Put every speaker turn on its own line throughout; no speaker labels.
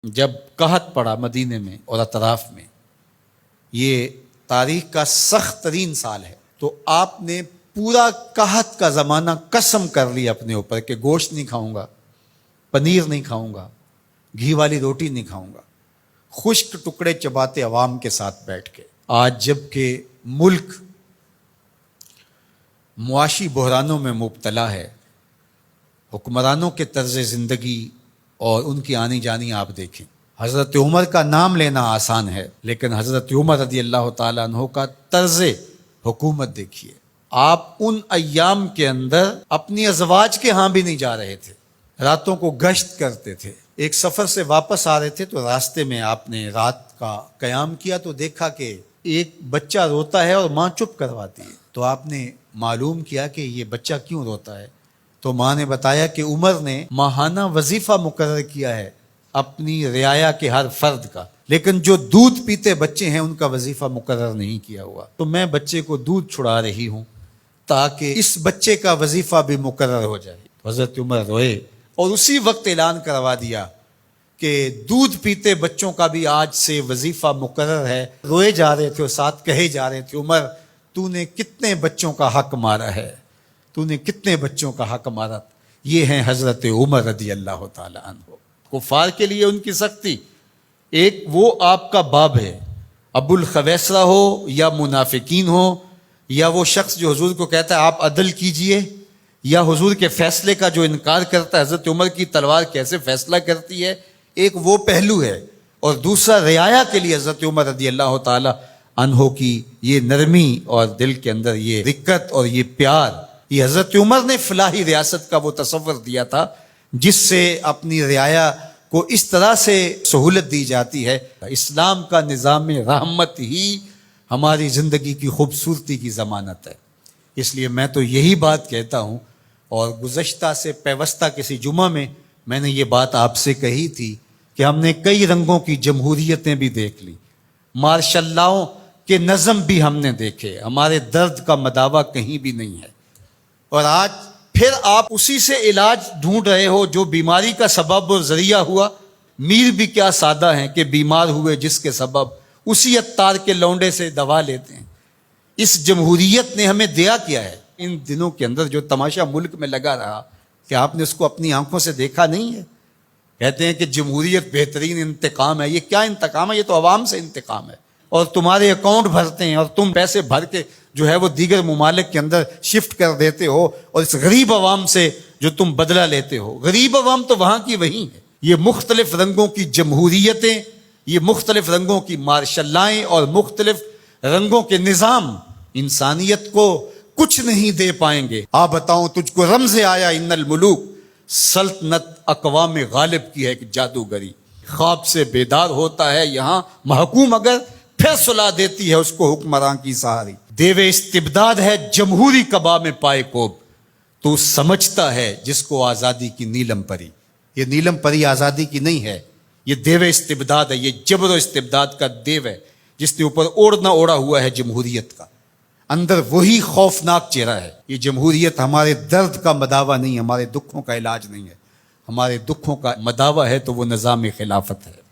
جب قحط پڑا مدینے میں اور اطراف میں، یہ تاریخ کا سخت ترین سال ہے، تو آپ نے پورا قحط کا زمانہ قسم کر لی اپنے اوپر کہ گوشت نہیں کھاؤں گا، پنیر نہیں کھاؤں گا، گھی والی روٹی نہیں کھاؤں گا، خشک ٹکڑے چباتے عوام کے ساتھ بیٹھ کے۔ آج جب کہ ملک معاشی بحرانوں میں مبتلا ہے، حکمرانوں کے طرز زندگی اور ان کی آنی جانی آپ دیکھیں۔ حضرت عمر کا نام لینا آسان ہے، لیکن حضرت عمر رضی اللہ تعالیٰ عنہ کا طرز حکومت دیکھیے۔ آپ ان ایام کے اندر اپنی ازواج کے ہاں بھی نہیں جا رہے تھے، راتوں کو گشت کرتے تھے۔ ایک سفر سے واپس آ رہے تھے تو راستے میں آپ نے رات کا قیام کیا تو دیکھا کہ ایک بچہ روتا ہے اور ماں چپ کرواتی ہے۔ تو آپ نے معلوم کیا کہ یہ بچہ کیوں روتا ہے، تو ماں نے بتایا کہ عمر نے ماہانہ وظیفہ مقرر کیا ہے اپنی رعایا کے ہر فرد کا، لیکن جو دودھ پیتے بچے ہیں ان کا وظیفہ مقرر نہیں کیا ہوا، تو میں بچے کو دودھ چھڑا رہی ہوں تاکہ اس بچے کا وظیفہ بھی مقرر ہو جائے۔ حضرت عمر روئے اور اسی وقت اعلان کروا دیا کہ دودھ پیتے بچوں کا بھی آج سے وظیفہ مقرر ہے۔ روئے جا رہے تھے اور ساتھ کہے جا رہے تھے، عمر تو نے کتنے بچوں کا حق مارا ہے، تو نے کتنے بچوں کا حق مارا۔ یہ ہیں حضرت عمر رضی اللہ تعالیٰ عنہ۔ کفار کے لیے ان کی سختی، ایک وہ آپ کا باب ہے، ابو الخویسرہ ہو یا منافقین ہو، یا وہ شخص جو حضور کو کہتا ہے آپ عدل کیجئے، یا حضور کے فیصلے کا جو انکار کرتا ہے، حضرت عمر کی تلوار کیسے فیصلہ کرتی ہے، ایک وہ پہلو ہے۔ اور دوسرا رعایا کے لیے حضرت عمر رضی اللہ تعالیٰ عنہ کی یہ نرمی اور دل کے اندر یہ رقت اور یہ پیار، یہ حضرت عمر نے فلاحی ریاست کا وہ تصور دیا تھا جس سے اپنی رعایا کو اس طرح سے سہولت دی جاتی ہے۔ اسلام کا نظام رحمت ہی ہماری زندگی کی خوبصورتی کی ضمانت ہے۔ اس لیے میں تو یہی بات کہتا ہوں، اور گزشتہ سے پیوستہ کسی جمعہ میں نے یہ بات آپ سے کہی تھی کہ ہم نے کئی رنگوں کی جمہوریتیں بھی دیکھ لی، مارشل لاؤں کے نظم بھی ہم نے دیکھے، ہمارے درد کا مداوع کہیں بھی نہیں ہے۔ اور آج پھر آپ اسی سے علاج ڈھونڈ رہے ہو جو بیماری کا سبب اور ذریعہ ہوا۔ میر بھی کیا سادہ ہیں کہ بیمار ہوئے جس کے سبب اسی عطار کے لونڈے سے دوا لیتے ہیں۔ اس جمہوریت نے ہمیں دیا کیا ہے؟ ان دنوں کے اندر جو تماشا ملک میں لگا رہا، کہ آپ نے اس کو اپنی آنکھوں سے دیکھا نہیں ہے؟ کہتے ہیں کہ جمہوریت بہترین انتقام ہے۔ یہ کیا انتقام ہے؟ یہ تو عوام سے انتقام ہے، اور تمہارے اکاؤنٹ بھرتے ہیں اور تم پیسے بھر کے جو ہے وہ دیگر ممالک کے اندر شفٹ کر دیتے ہو، اور اس غریب عوام سے جو تم بدلہ لیتے ہو۔ غریب عوام تو وہاں کی وہیں ہے۔ یہ مختلف رنگوں کی جمہوریتیں، یہ مختلف رنگوں کی مارشل لائیں اور مختلف رنگوں کے نظام انسانیت کو کچھ نہیں دے پائیں گے۔ بتاؤں تجھ کو رمز آیا ان الملوک، سلطنت اقوام غالب کی ہے ایک جادوگری۔ خواب سے بیدار ہوتا ہے یہاں محکوم، اگر پھر سلا دیتی ہے اس کو حکمراں کی سہاری۔ دیو استبداد ہے جمہوری کبا میں پائے کوب، تو سمجھتا ہے جس کو آزادی کی نیلم پری۔ یہ نیلم پری آزادی کی نہیں ہے، یہ دیو استبداد ہے، یہ جبر و استبداد کا دیو ہے جس نے اوپر اوڑھنا اوڑھا ہوا ہے جمہوریت کا۔ اندر وہی خوفناک چہرہ ہے۔ یہ جمہوریت ہمارے درد کا مداوع نہیں، ہمارے دکھوں کا علاج نہیں ہے۔ ہمارے دکھوں کا مداوع ہے تو وہ نظام خلافت ہے۔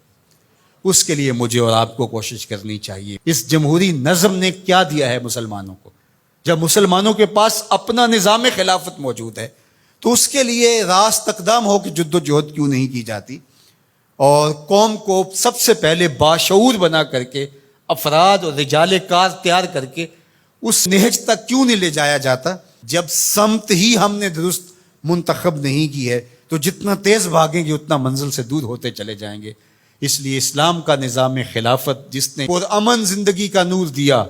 اس کے لیے مجھے اور آپ کو کوشش کرنی چاہیے۔ اس جمہوری نظم نے کیا دیا ہے مسلمانوں کو؟ جب مسلمانوں کے پاس اپنا نظام خلافت موجود ہے تو اس کے لیے راست اقدام ہو کہ جد و جہد کیوں نہیں کی جاتی، اور قوم کو سب سے پہلے باشعور بنا کر کے افراد اور رجال کار تیار کر کے اس نہج تک کیوں نہیں لے جایا جاتا؟ جب سمت ہی ہم نے درست منتخب نہیں کی ہے تو جتنا تیز بھاگیں گے اتنا منزل سے دور ہوتے چلے جائیں گے۔ اس لیے اسلام کا نظام خلافت جس نے پرامن زندگی کا نور دیا،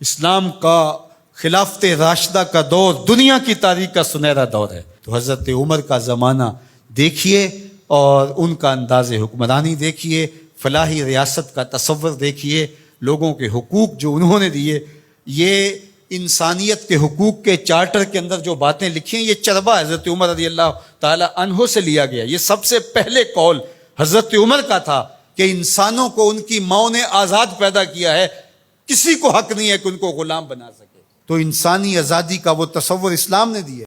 اسلام کا خلافت راشدہ کا دور دنیا کی تاریخ کا سنہرا دور ہے۔ تو حضرت عمر کا زمانہ دیکھیے اور ان کا انداز حکمرانی دیکھیے، فلاحی ریاست کا تصور دیکھیے، لوگوں کے حقوق جو انہوں نے دیے، یہ انسانیت کے حقوق کے چارٹر کے اندر جو باتیں لکھی ہیں، یہ چربہ حضرت عمر رضی اللہ تعالی عنہ سے لیا گیا۔ یہ سب سے پہلے قول حضرت عمر کا تھا کہ انسانوں کو ان کی ماں نے آزاد پیدا کیا ہے، کسی کو حق نہیں ہے کہ ان کو غلام بنا سکے۔ تو انسانی آزادی کا وہ تصور اسلام نے دیا۔